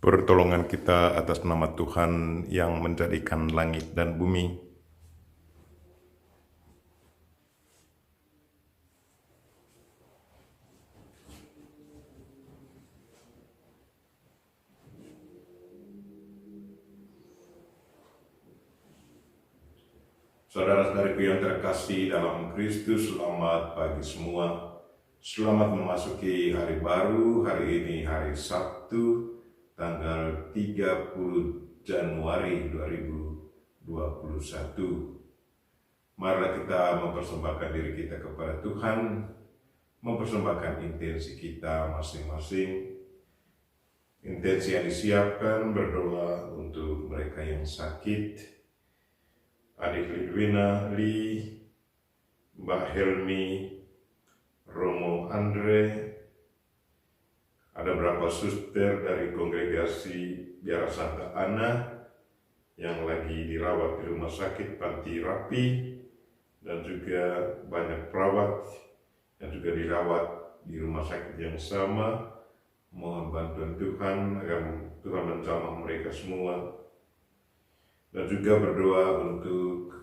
Pertolongan kita atas nama Tuhan yang menjadikan langit dan bumi. Saudara-saudariku yang terkasih dalam Kristus, selamat pagi semua. Selamat memasuki hari baru. Hari ini hari Sabtu, tanggal 30 Januari 2021. Marilah kita mempersembahkan diri kita kepada Tuhan, mempersembahkan intensi kita masing-masing. Intensi yang disiapkan berdoa untuk mereka yang sakit, Adik Lidwina, Mbak Helmi, Romo Andre, ada beberapa suster dari kongregasi Biara Santa Ana yang lagi dirawat di rumah sakit Panti Rapi, dan juga banyak perawat yang juga dirawat di rumah sakit yang sama. Mohon bantuan Tuhan agar Tuhan menjamah mereka semua. Dan juga berdoa untuk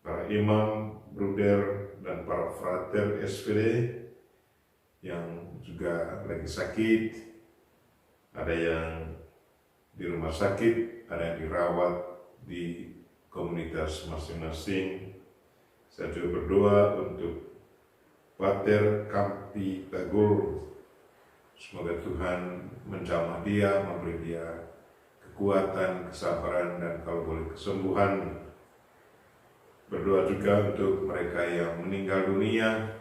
para imam, bruder, dan para frater SPD yang juga lagi sakit. Ada yang di rumah sakit, ada yang dirawat di komunitas masing-masing. Saya juga berdoa untuk Pater Kampi Tagul. Semoga Tuhan menjamah dia, memberi dia kekuatan, kesabaran, dan kalau boleh kesembuhan. Berdoa juga untuk mereka yang meninggal dunia.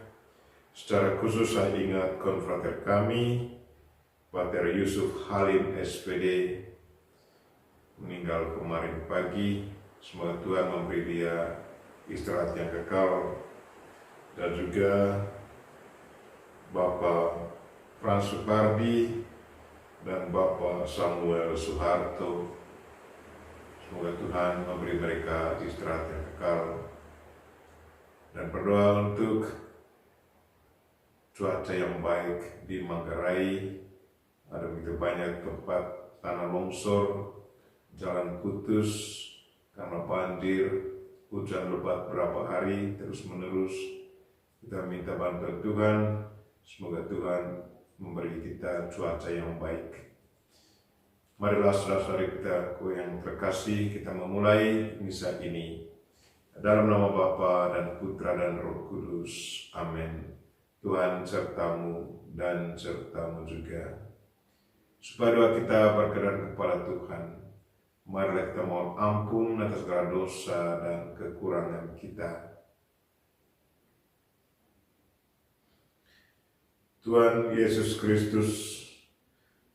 Secara khusus saya ingat konfrater kami, Pater Yusuf Halim SPD, meninggal kemarin pagi. Semoga Tuhan memberi dia istirahat yang kekal. Dan juga Bapak Frans Supardi dan Bapak Samuel Soeharto. Semoga Tuhan memberi mereka istirahat yang kekal. Dan berdoa untuk cuaca yang baik di Manggarai. Ada begitu banyak tempat tanah longsor, jalan putus karena banjir, hujan lebat berapa hari terus menerus. Kita minta bantuan Tuhan. Semoga Tuhan memberi kita cuaca yang baik. Marilah saudara-saudari kita yang terkasih, kita memulai misa ini dalam nama Bapa dan Putra dan Roh Kudus. Amin. Tuhan sertamu dan sertamu juga. Supaya doa kita berkenan kepada Tuhan, marilah kita mohon ampun atas segala dosa dan kekurangan kita. Tuhan Yesus Kristus,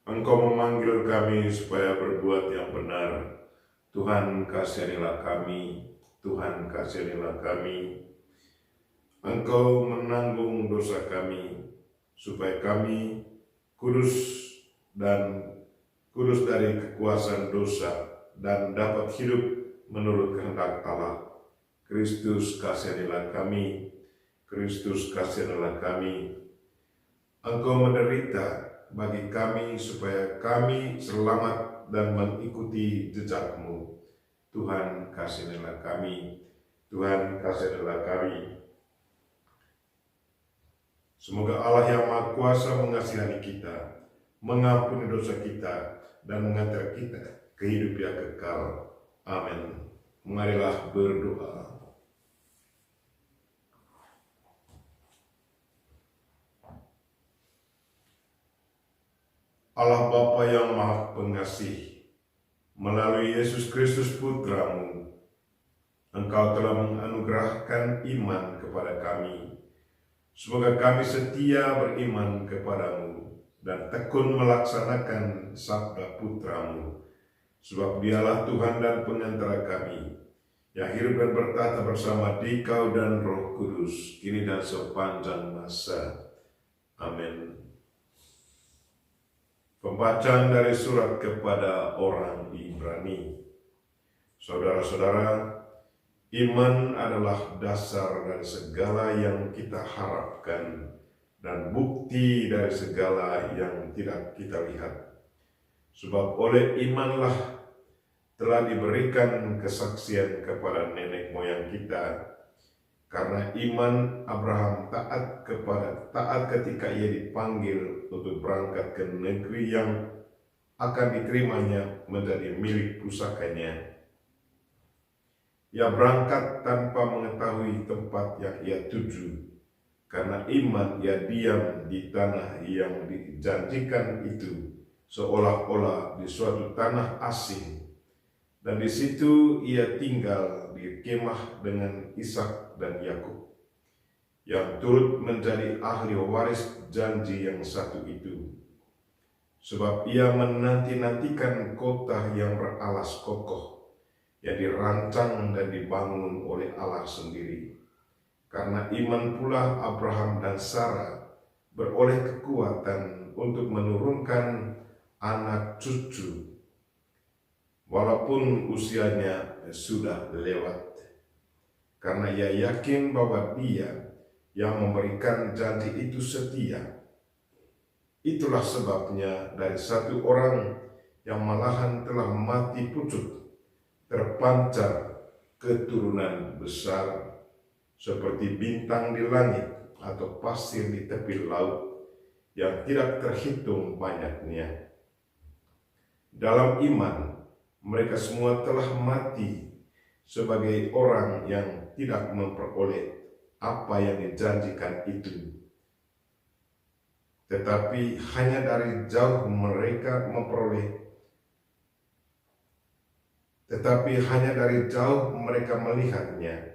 Engkau memanggil kami supaya berbuat yang benar. Tuhan, kasihanilah kami. Tuhan, kasihanilah kami. Engkau menanggung dosa kami, supaya kami kudus dari kekuasaan dosa dan dapat hidup menurut kehendak Allah. Kristus, kasihanilah kami. Kristus, kasihanilah kami. Engkau menderita bagi kami supaya kami selamat dan mengikuti jejak-Mu. Tuhan, kasihanilah kami. Tuhan, kasihanilah kami. Semoga Allah yang Maha Kuasa mengasihani kita, mengampuni dosa kita, dan mengantar kita ke hidup yang kekal. Amin. Marilah berdoa. Allah Bapa yang Maha Pengasih, melalui Yesus Kristus Putra-Mu, Engkau telah menganugerahkan iman kepada kami. Semoga kami setia beriman kepadamu dan tekun melaksanakan sabda Putra-Mu, sebab Dialah Tuhan dan Pengantara kami, yang hidup dan bertata bersama Dikau dan Roh Kudus, kini dan sepanjang masa. Amin. Pembacaan dari surat kepada orang Ibrani. Saudara-saudara, iman adalah dasar dari segala yang kita harapkan dan bukti dari segala yang tidak kita lihat. Sebab oleh imanlah telah diberikan kesaksian kepada nenek moyang kita. Karena iman Abraham taat ketika ia dipanggil untuk berangkat ke negeri yang akan diterimanya menjadi milik pusakanya. Ia berangkat tanpa mengetahui tempat yang ia tuju. Karena iman ia diam di tanah yang dijanjikan itu, seolah-olah di suatu tanah asing. Dan di situ ia tinggal di kemah dengan Ishak dan Yakub, yang turut menjadi ahli waris janji yang satu itu. Sebab ia menanti-nantikan kota yang beralas kokoh, yang dirancang dan dibangun oleh Allah sendiri. Karena iman pula Abraham dan Sarah beroleh kekuatan untuk menurunkan anak cucu, walaupun usianya sudah lewat. Karena ia yakin bahwa Dia yang memberikan janji itu setia. Itulah sebabnya dari satu orang yang malahan telah mati pucuk, terpancar keturunan besar, seperti bintang di langit atau pasir di tepi laut yang tidak terhitung banyaknya. Dalam iman, mereka semua telah mati sebagai orang yang tidak memperoleh apa yang dijanjikan itu, tetapi hanya dari jauh mereka melihatnya.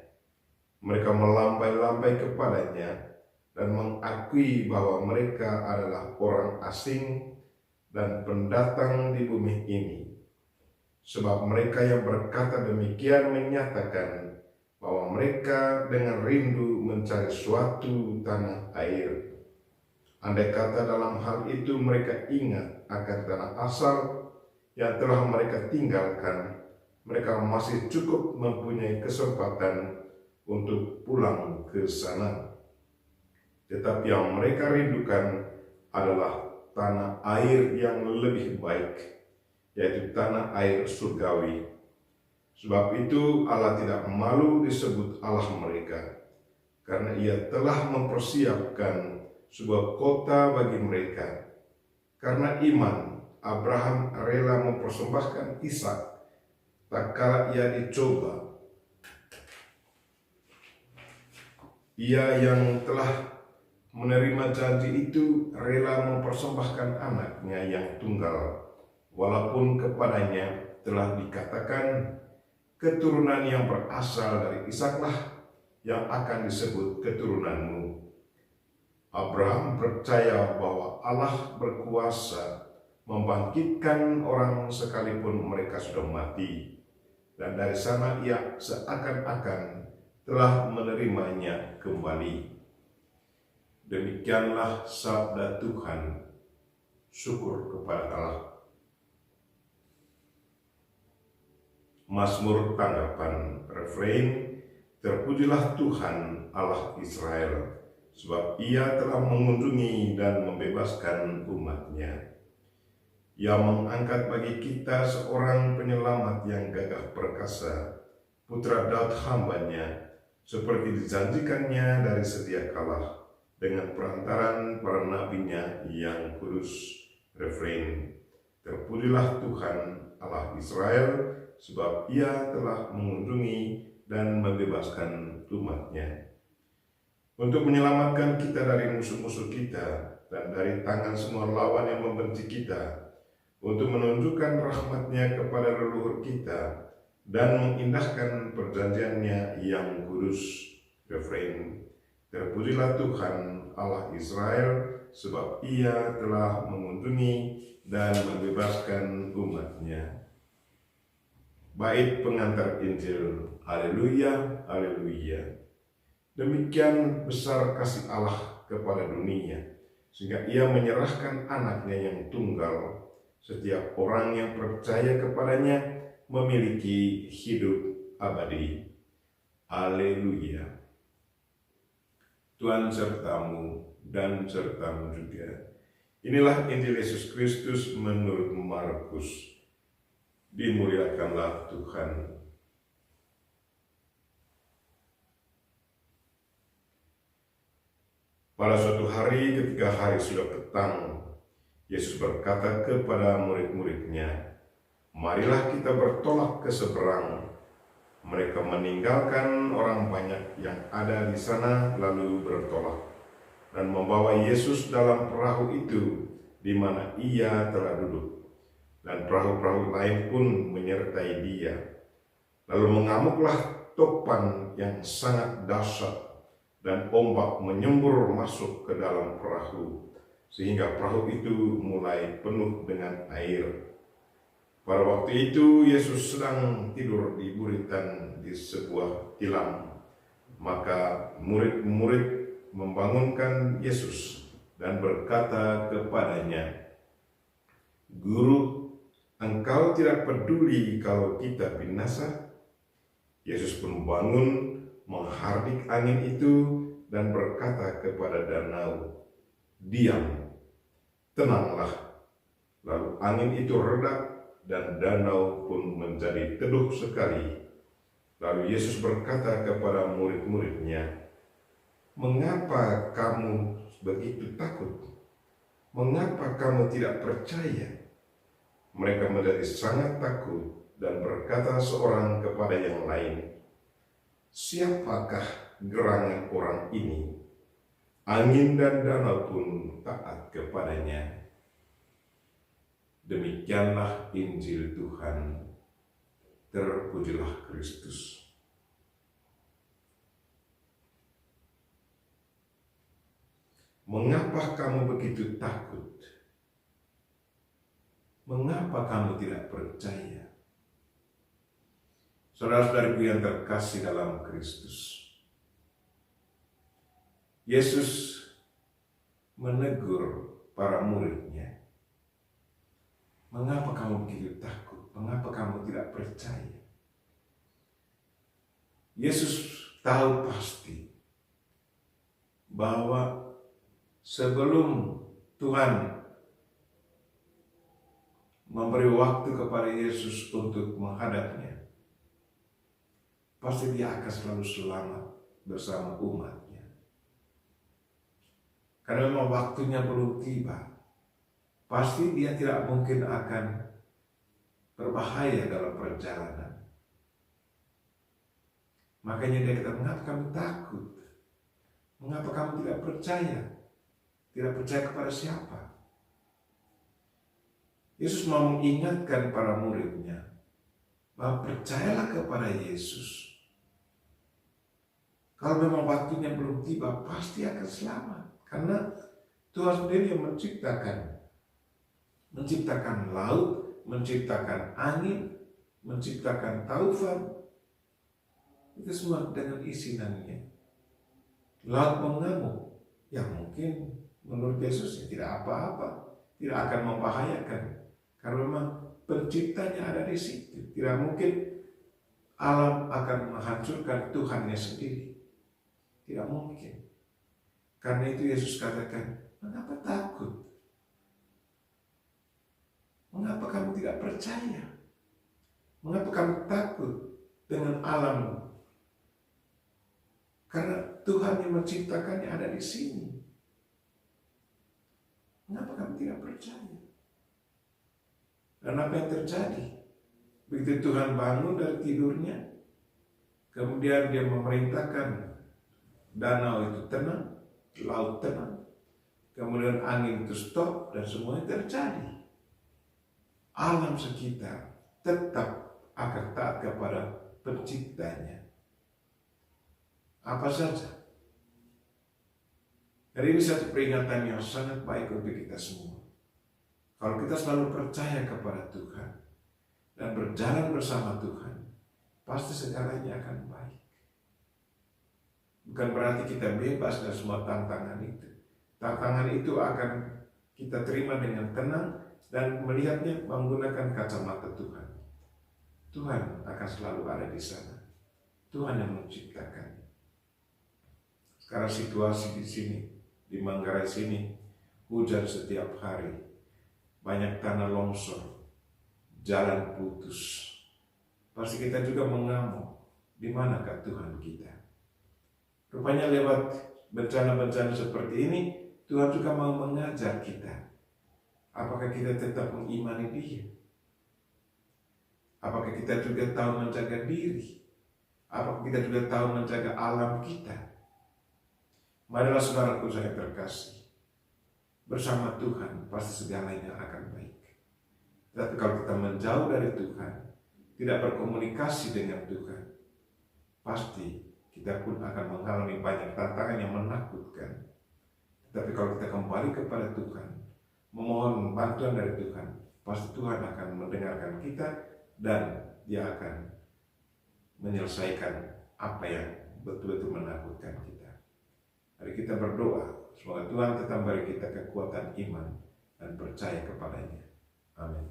Mereka melambai-lambai kepadanya dan mengakui bahwa mereka adalah orang asing dan pendatang di bumi ini. Sebab mereka yang berkata demikian menyatakan bahwa mereka dengan rindu mencari suatu tanah air. Andai kata dalam hal itu mereka ingat akan tanah asal yang telah mereka tinggalkan, mereka masih cukup mempunyai kesempatan untuk pulang ke sana. Tetapi yang mereka rindukan adalah tanah air yang lebih baik, yaitu tanah air surgawi. Sebab itu Allah tidak malu disebut Allah mereka, karena Ia telah mempersiapkan sebuah kota bagi mereka. Karena iman, Abraham rela mempersembahkan Ishak tak kala ia dicoba. Ia yang telah menerima janji itu rela mempersembahkan anaknya yang tunggal, walaupun kepadanya telah dikatakan, keturunan yang berasal dari Ishaklah yang akan disebut keturunanmu. Abraham percaya bahwa Allah berkuasa membangkitkan orang sekalipun mereka sudah mati, dan dari sana ia seakan-akan telah menerimanya kembali. Demikianlah sabda Tuhan. Syukur kepada Allah. Mazmur tanggapan refrain, terpujilah Tuhan Allah Israel, sebab Ia telah mengunjungi dan membebaskan umat-Nya. Ia mengangkat bagi kita seorang penyelamat yang gagah perkasa, putra Daud hamba-Nya, seperti dijanjikannya dari sedia kala, dengan perantaran para nabi-Nya yang kudus. Refrain, terpujilah Tuhan Allah Israel, sebab Ia telah mengunjungi dan membebaskan umat-Nya. Untuk menyelamatkan kita dari musuh-musuh kita dan dari tangan semua lawan yang membenci kita, untuk menunjukkan rahmat-Nya kepada leluhur kita dan mengindahkan perjanjian-Nya yang kudus. Refrain, terpujilah Tuhan Allah Israel, sebab Ia telah mengunjungi dan membebaskan umat-Nya. Bait pengantar Injil. Haleluya, haleluya. Demikian besar kasih Allah kepada dunia, sehingga Ia menyerahkan anaknya yang tunggal. Setiap orang yang percaya kepadanya memiliki hidup abadi. Haleluya. Tuhan sertamu dan sertamu juga. Inilah Injil Yesus Kristus menurut Markus. Dimuliakanlah Tuhan. Pada suatu hari ketika hari sudah petang, Yesus berkata kepada murid-muridnya, "Marilah kita bertolak ke seberang." Mereka meninggalkan orang banyak yang ada di sana lalu bertolak dan membawa Yesus dalam perahu itu di mana ia telah duduk. Dan perahu-perahu lain pun menyertai dia. Lalu mengamuklah topan yang sangat dahsyat dan ombak menyembur masuk ke dalam perahu sehingga perahu itu mulai penuh dengan air. Pada waktu itu Yesus sedang tidur di buritan di sebuah tilam. Maka murid-murid membangunkan Yesus dan berkata kepadanya, "Guru, engkau tidak peduli kalau kita binasa?" Yesus pun bangun, menghardik angin itu dan berkata kepada danau, "Diam, tenanglah." Lalu angin itu reda dan danau pun menjadi teduh sekali. Lalu Yesus berkata kepada murid-muridnya, "Mengapa kamu begitu takut? Mengapa kamu tidak percaya?" Mereka menjadi sangat takut dan berkata seorang kepada yang lain, "Siapakah gerangan orang ini? Angin dan danau pun taat kepadanya." Demikianlah Injil Tuhan. Terpujilah Kristus. Mengapa kamu begitu takut? Mengapa kamu tidak percaya? Saudara-saudariku yang terkasih dalam Kristus, Yesus menegur para muridnya. Mengapa kamu begitu takut? Mengapa kamu tidak percaya? Yesus tahu pasti bahwa sebelum Tuhan memberi waktu kepada Yesus untuk menghadapnya, pasti dia akan selalu selamat bersama umatnya. Karena memang waktunya belum tiba. Pasti dia tidak mungkin akan berbahaya dalam perjalanan. Makanya dia kata, "Mengapa kamu takut? Mengapa kamu tidak percaya?" Tidak percaya kepada siapa? Yesus mau mengingatkan para muridnya bahwa percayalah kepada Yesus. Kalau memang waktunya belum tiba, pasti akan selamat. Karena Tuhan sendiri yang menciptakan laut, menciptakan angin, menciptakan taufan. Itu semua dengan izinannya. Laut mengamuk, yang mungkin menurut Yesus ya tidak apa-apa, tidak akan membahayakan. Karena memang penciptanya ada di situ. Tidak mungkin alam akan menghancurkan Tuhannya sendiri. Tidak mungkin. Karena itu Yesus katakan, "Mengapa takut? Mengapa kamu tidak percaya? Mengapa kamu takut dengan alam? Karena Tuhan yang menciptakannya ada di sini. Mengapa kamu tidak percaya?" Dan apa yang terjadi? Begitu Tuhan bangun dari tidurnya, kemudian dia memerintahkan danau itu tenang, laut tenang, kemudian angin itu stop, dan semuanya terjadi. Alam sekitar tetap akan taat kepada penciptanya. Apa saja. Jadi ini satu peringatan yang sangat baik untuk kita semua. Kalau kita selalu percaya kepada Tuhan dan berjalan bersama Tuhan, pasti segalanya akan baik. Bukan berarti kita bebas dari semua tantangan itu. Tantangan itu akan kita terima dengan tenang dan melihatnya menggunakan kacamata Tuhan. Tuhan akan selalu ada di sana. Tuhan yang menciptakan. Sekarang situasi di sini, di Manggarai sini, hujan setiap hari, banyak tanah longsor, jalan putus. Pasti kita juga mengamuk, di manakah Tuhan kita? Rupanya lewat bencana-bencana seperti ini, Tuhan juga mau mengajar kita. Apakah kita tetap mengimani Dia? Apakah kita juga tahu menjaga diri? Apakah kita juga tahu menjaga alam kita? Marilah saudaraku saya terkasih, bersama Tuhan pasti segalanya akan baik. Tapi kalau kita menjauh dari Tuhan, tidak berkomunikasi dengan Tuhan, pasti kita pun akan mengalami banyak tantangan yang menakutkan. Tapi kalau kita kembali kepada Tuhan, memohon bantuan dari Tuhan, pasti Tuhan akan mendengarkan kita dan Dia akan menyelesaikan apa yang betul-betul menakutkan kita. Mari kita berdoa, semoga Tuhan tetap beri kita kekuatan iman dan percaya kepadanya. Amin.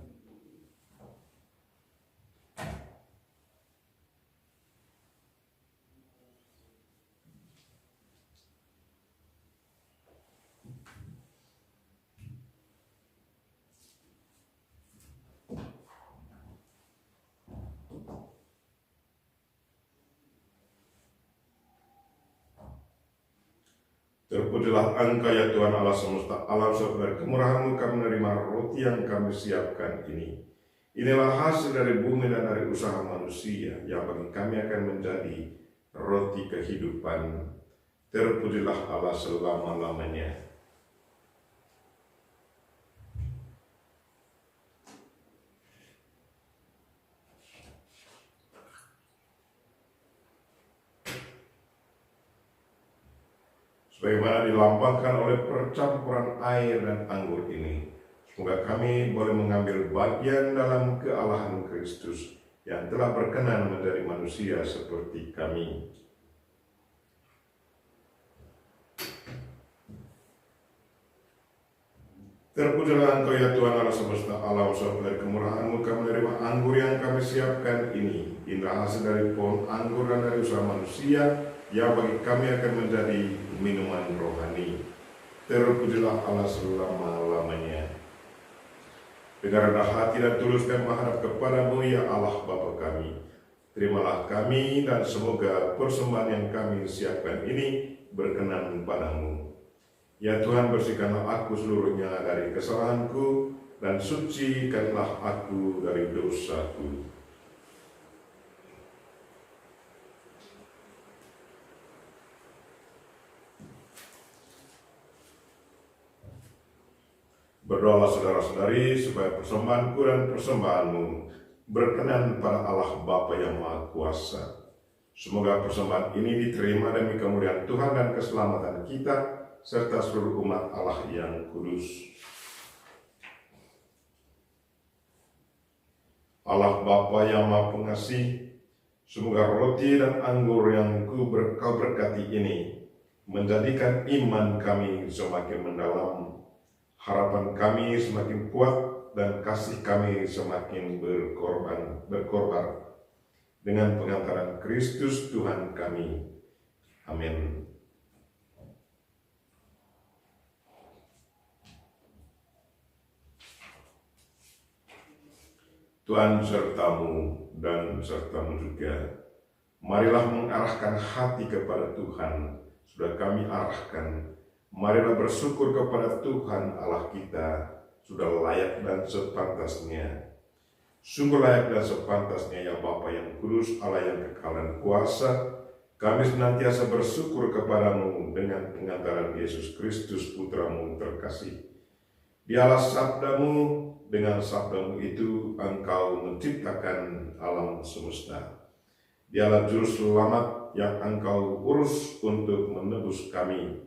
Terpujilah Engkau ya Tuhan Allah semesta alam, sebab dari kemurahan-Mu kami menerima roti yang kami siapkan ini. Inilah hasil dari bumi dan dari usaha manusia, yang bagi kami akan menjadi roti kehidupan. Terpujilah Allah selama-lamanya. Sebagaimana dilambangkan oleh percampuran air dan anggur ini, semoga kami boleh mengambil bagian dalam kealahan Kristus yang telah berkenan menjadi manusia seperti kami. Terpujilah Engkau ya Tuhan Allah semesta alam, sebab dari kemurahan-Mu kami menerima anggur yang kami siapkan ini. Inilah hasil dari pohon anggur dan dari usaha manusia, yang bagi kami akan menjadi minuman rohani. Terpujilah Allah selama-lamanya. Dengan rendah hati dan tulus kami menghadap kepada-Mu ya Allah Bapa kami. Terimalah kami dan semoga persembahan yang kami siapkan ini berkenan padamu. Ya Tuhan, bersihkanlah aku seluruhnya dari kesalahanku dan sucikanlah aku dari dosaku. Berdoalah saudara-saudari supaya persembahanku dan persembahanmu berkenan pada Allah Bapa yang Maha Kuasa. Semoga persembahan ini diterima demi kemuliaan Tuhan dan keselamatan kita serta seluruh umat Allah yang kudus. Allah Bapa yang Maha Pengasih, semoga roti dan anggur yang Kau berkati ini menjadikan iman kami semakin mendalam, harapan kami semakin kuat, dan kasih kami semakin berkorban dengan pengantaran Kristus Tuhan kami. Amin. Tuhan sertamu dan sertamu juga. Marilah mengarahkan hati kepada Tuhan. Sudah kami arahkan. Marilah bersyukur kepada Tuhan Allah kita. Sudah layak dan sepantasnya. Sungguh layak dan sepantasnya ya Bapa yang kudus, Allah yang kekal dan kuasa. Kami senantiasa bersyukur kepadamu dengan pengantaran Yesus Kristus Putramu terkasih. Dialah sabdamu, dengan sabdamu itu engkau menciptakan alam semesta. Dialah juru selamat yang engkau urus untuk menebus kami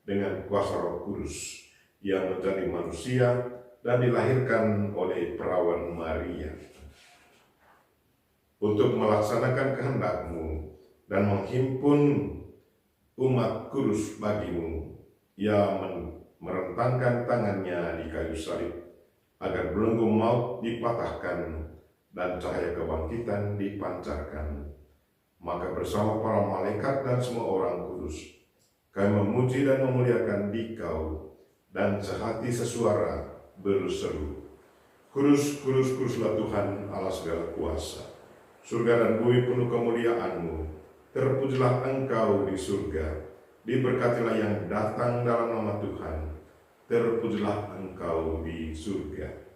dengan kuasa Roh Kudus yang menjadi manusia dan dilahirkan oleh perawan Maria. Untuk melaksanakan kehendak-Mu dan menghimpun umat kudus bagimu, Ia merentangkan tangannya di kayu salib, agar belenggu maut dipatahkan dan cahaya kebangkitan dipancarkan. Maka bersama para malaikat dan semua orang kudus, kami memuji dan memuliakan Dikau dan sehati sesuara berseru, Kudus, kudus, kuduslah Tuhan Allah segala kuasa. Surga dan bumi penuh kemuliaan-Mu. Terpujilah Engkau di surga. Diberkatilah yang datang dalam nama Tuhan. Terpujilah Engkau di surga.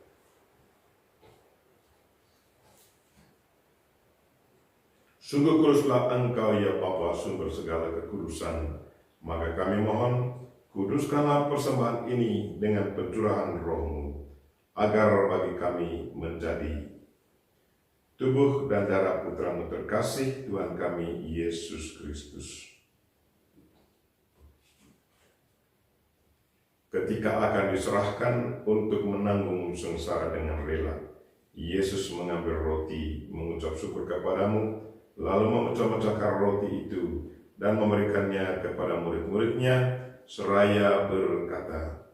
Sungguh kuduslah Engkau ya Bapa, sumber segala kekudusan. Maka kami mohon, kuduskanlah persembahan ini dengan pencurahan Roh-Mu, agar bagi kami menjadi tubuh dan darah Putra-Mu terkasih, Tuhan kami Yesus Kristus. Ketika akan diserahkan untuk menanggung sengsara dengan rela, Yesus mengambil roti, mengucap syukur kepadamu, lalu memecah-mecahkan roti itu dan memberikannya kepada murid-muridnya, seraya berkata,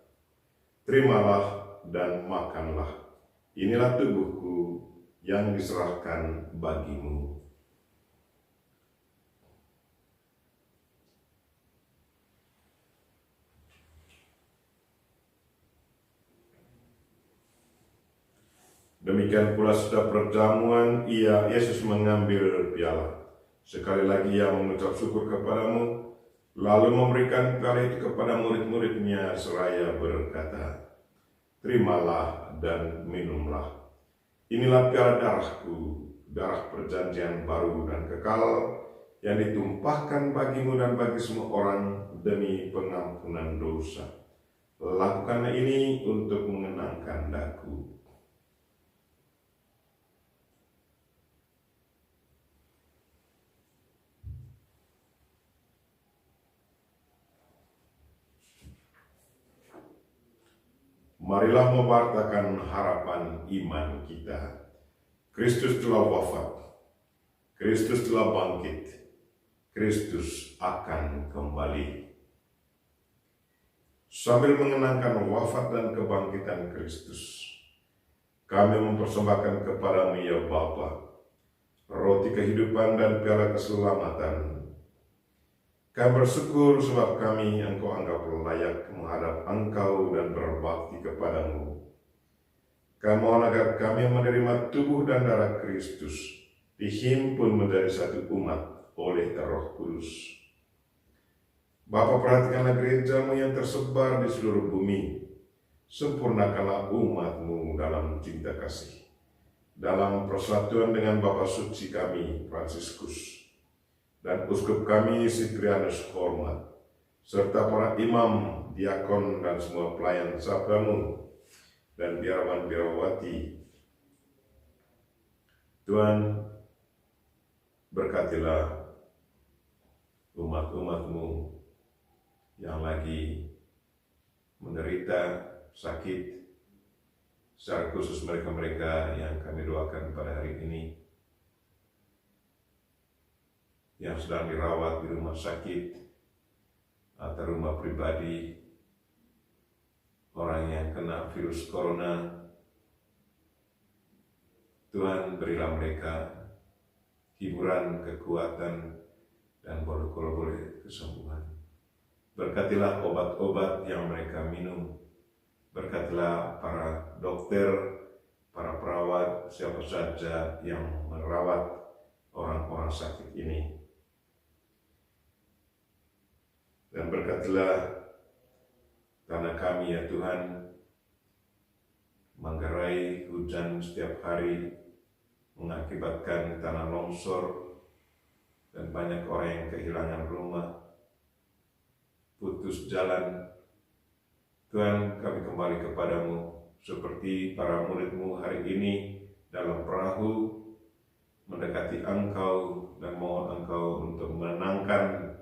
Terimalah dan makanlah, inilah tubuhku yang diserahkan bagimu. Demikian pula sudah perjamuan, Yesus mengambil piala. Sekali lagi ia mengucap syukur kepadamu, lalu memberikan piala itu kepada murid-muridnya, seraya berkata, Terimalah dan minumlah. Inilah piala darahku, darah perjanjian baru dan kekal, yang ditumpahkan bagimu dan bagi semua orang demi pengampunan dosa. Lakukanlah ini untuk mengenangkan daku. Marilah mewartakan harapan iman kita. Kristus telah wafat, Kristus telah bangkit, Kristus akan kembali. Sambil mengenangkan wafat dan kebangkitan Kristus, kami mempersembahkan kepadamu ya Bapa, roti kehidupan dan piala keselamatan. Kami bersyukur sebab kami Engkau anggap layak menghadap Engkau dan berbakti kepadamu. Kami mohon agar kami menerima tubuh dan darah Kristus, dihimpun menjadi satu umat oleh Roh Kudus. Bapa, perhatikanlah gereja-Mu yang tersebar di seluruh bumi. Sempurnakanlah umat-Mu dalam cinta kasih, dalam persatuan dengan Bapa suci kami, Fransiskus, dan uskup kami Siprianus hormat, serta para imam, diakon, dan semua pelayan sabda-Mu, dan biarawan-biarawati. Tuhan, berkatilah umat-umat-Mu yang lagi menderita sakit, secara khusus mereka-mereka yang kami doakan pada hari ini, yang sedang dirawat di rumah sakit atau rumah pribadi, orang yang kena virus corona. Tuhan, berilah mereka hiburan, kekuatan, dan kalau boleh kesembuhan. Berkatilah obat-obat yang mereka minum. Berkatilah para dokter, para perawat, siapa saja yang merawat orang-orang sakit ini. Dan berkatilah tanah kami ya Tuhan, manggarai hujan setiap hari mengakibatkan tanah longsor dan banyak orang yang kehilangan rumah, putus jalan. Tuhan, kami kembali kepadamu seperti para murid-Mu hari ini dalam perahu mendekati Engkau dan mohon Engkau untuk menenangkan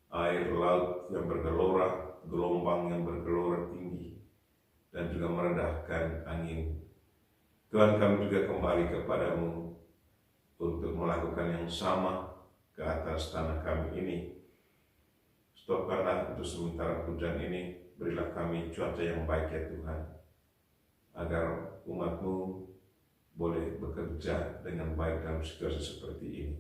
air laut yang bergelora, gelombang yang bergelora tinggi, dan juga meredahkan angin. Tuhan, kami juga kembali kepadamu untuk melakukan yang sama ke atas tanah kami ini. Stopkanlah untuk sementara hujan ini, berilah kami cuaca yang baik ya Tuhan, agar umat-Mu boleh bekerja dengan baik dalam situasi seperti ini.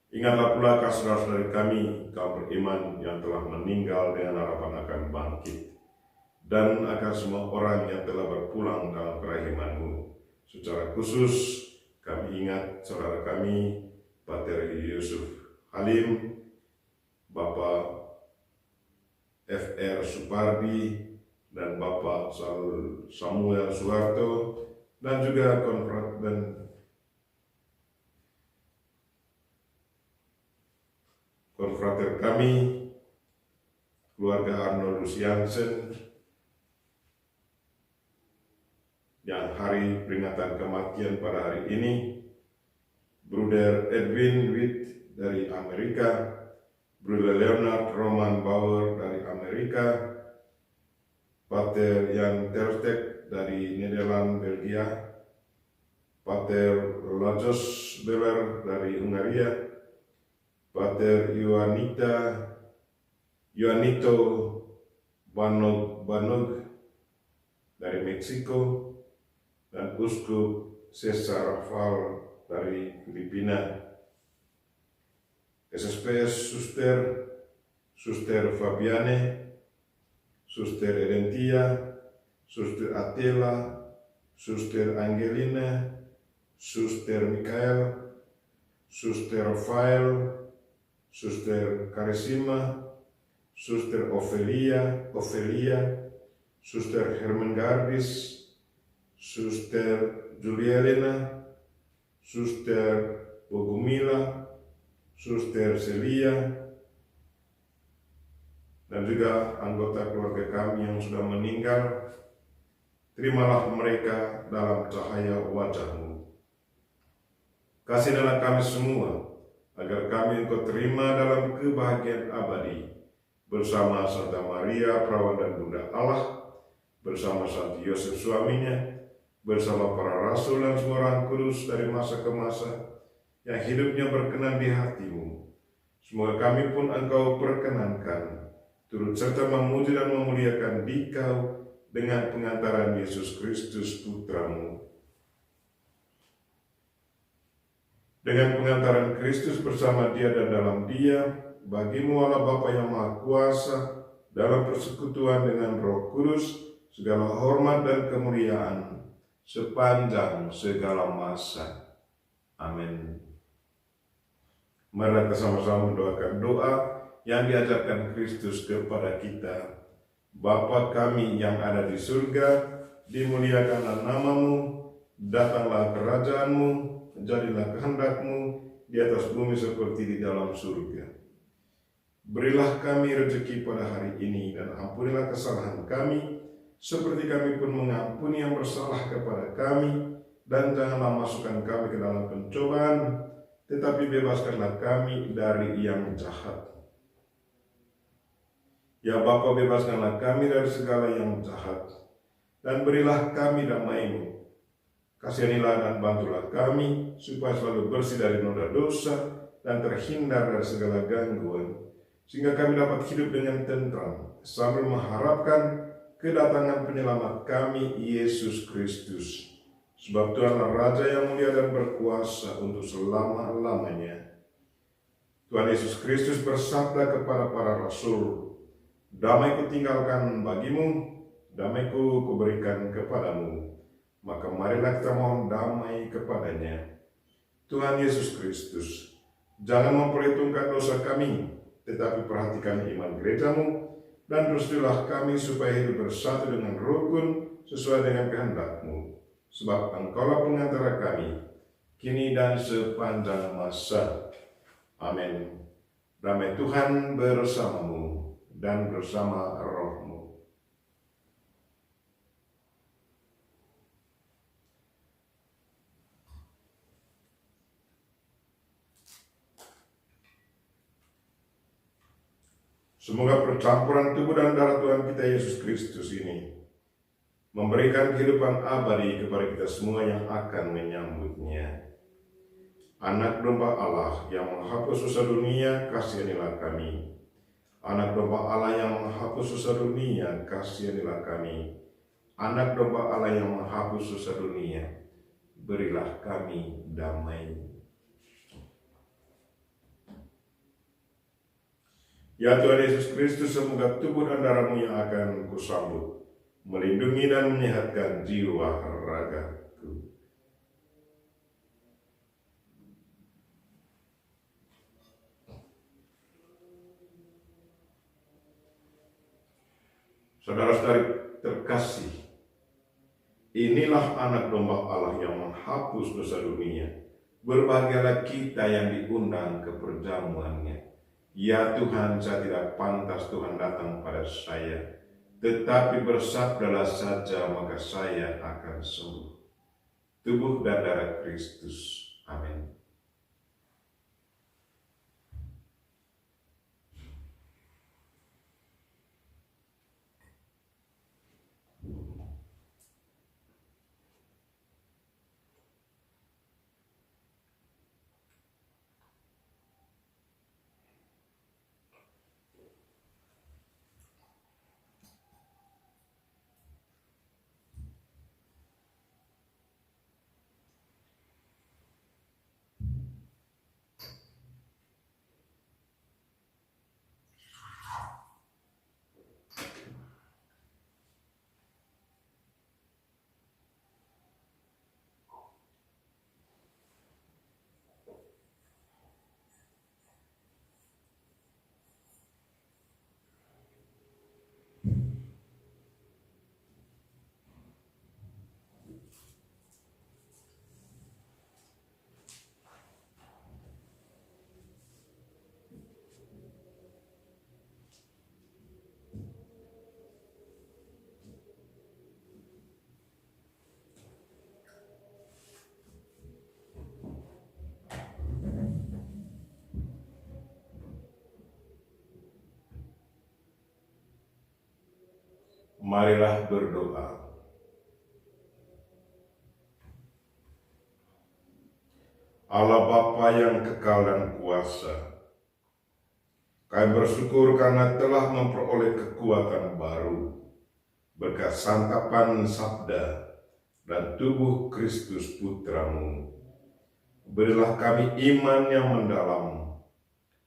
Ingatlah pula saudara-saudari kami, kaum beriman yang telah meninggal dengan harapan akan bangkit, dan akan semua orang yang telah berpulang dalam kerahiman-Mu. Secara khusus, kami ingat saudara kami, Pater Yusuf Halim, Bapak F.R. Supardi, dan Bapak Samuel Suharto, dan juga konfrater kami, keluarga Arnold Lusiansen, yang hari peringatan kematian pada hari ini, Bruder Edwin Witt dari Amerika, Bruder Leonard Roman Bauer dari Amerika, Pater Jan Terstek dari Nederland, Belgia, Pater Lajos Beller dari Hungaria, Pater Juanito Banog dari Meksiko, dan Uskup Cesar Rafael dari Filipina, SSPS Suster Fabiane, Suster Edentia, Suster Atela, Suster Angelina, Suster Mikael, Suster Rafael, Suster Karisima, Suster Ofelia, Suster Hermengardis, Suster Julielena, Suster Bogumila, Suster Celia, dan juga anggota keluarga kami yang sudah meninggal. Terimalah mereka dalam cahaya wajah-Mu. Kasihilah kami semua, agar kami Engkau terima dalam kebahagiaan abadi, bersama Santa Maria, Perawan dan Bunda Allah, bersama Santo Yosef suaminya, bersama para rasul dan semua orang kudus dari masa ke masa, yang hidupnya berkenan di hati-Mu. Semoga kami pun Engkau perkenankan, turut serta memuji dan memuliakan Dikau dengan pengantaran Yesus Kristus Putra-Mu. Dengan pengantaran Kristus bersama Dia dan dalam Dia, bagi-Mu Allah Bapa yang Maha Kuasa, dalam persekutuan dengan Roh Kudus, segala hormat dan kemuliaan sepanjang segala masa. Amin. Mari kita sama-sama mendoakan doa yang diajarkan Kristus kepada kita. Bapa kami yang ada di surga, dimuliakanlah nama-Mu, datanglah kerajaan-Mu, jadilah kehendak-Mu di atas bumi seperti di dalam surga. Berilah kami rezeki pada hari ini, dan ampunilah kesalahan kami, seperti kami pun mengampuni yang bersalah kepada kami, dan janganlah masukkan kami ke dalam pencobaan, tetapi bebaskanlah kami dari yang jahat. Ya Bapa, bebaskanlah kami dari segala yang jahat, dan berilah kami damai-Mu. Kasihanilah dan bantulah kami, supaya selalu bersih dari noda dosa, dan terhindar dari segala gangguan, sehingga kami dapat hidup dengan tentram, sambil mengharapkan kedatangan penyelamat kami, Yesus Kristus. Sebab Tuhanlah Raja yang mulia dan berkuasa untuk selama-lamanya. Tuhan Yesus Kristus bersabda kepada para rasul, "Damai-Ku tinggalkan bagimu, damai-Ku kuberikan kepadamu." Maka marilah kita mohon damai kepadanya. Tuhan Yesus Kristus, jangan memperhitungkan dosa kami, tetapi perhatikan iman gereja-Mu, dan restuilah kami supaya hidup bersatu dengan rukun sesuai dengan kehendak-Mu. Sebab Engkaulah pengantara kami, kini dan sepanjang masa. Amin. Damai Tuhan bersamamu dan bersama roh-Mu. Semoga percampuran tubuh dan darah Tuhan kita Yesus Kristus ini memberikan kehidupan abadi kepada kita semua yang akan menyambutnya. Anak domba Allah yang menghapus dosa dunia, kasihanilah kami. Anak domba Allah yang menghapus dosa dunia, kasihanilah kami. Anak domba Allah yang menghapus dosa dunia, berilah kami damai. Ya Tuhan Yesus Kristus, semoga tubuh dan darah-Mu yang akan kusambut melindungi dan menyehatkan jiwa ragaku. Saudara-saudari terkasih, inilah anak domba Allah yang menghapus dosa dunia. Berbahagialah kita yang diundang ke perjamuannya. Ya Tuhan, saya tidak pantas Tuhan datang pada saya, tetapi bersabdalah saja maka saya akan sembuh. Tubuh dan darah Kristus. Amin. Marilah berdoa. Allah Bapa yang kekal dan kuasa, kami bersyukur karena telah memperoleh kekuatan baru berkat santapan sabda dan tubuh Kristus Putra-Mu. Berilah kami iman yang mendalam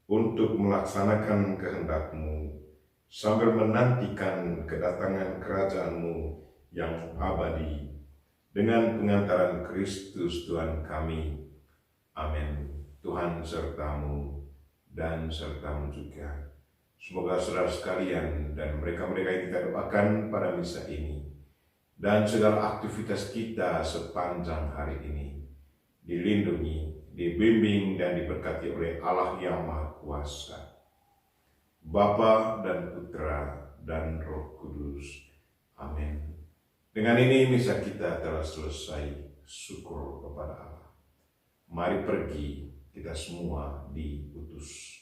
untuk melaksanakan kehendak-Mu sambil menantikan kedatangan kerajaan-Mu yang abadi dengan pengantaran Kristus Tuhan kami. Amin. Tuhan serta-Mu dan serta-Mu juga. Semoga saudara sekalian dan mereka-mereka yang kita doakan pada misa ini dan segala aktivitas kita sepanjang hari ini dilindungi, dibimbing dan diberkati oleh Allah yang Maha Kuasa, Bapa dan Putra dan Roh Kudus. Amin. Dengan ini misa kita telah selesai. Syukur kepada Allah. Mari pergi, kita semua diutus.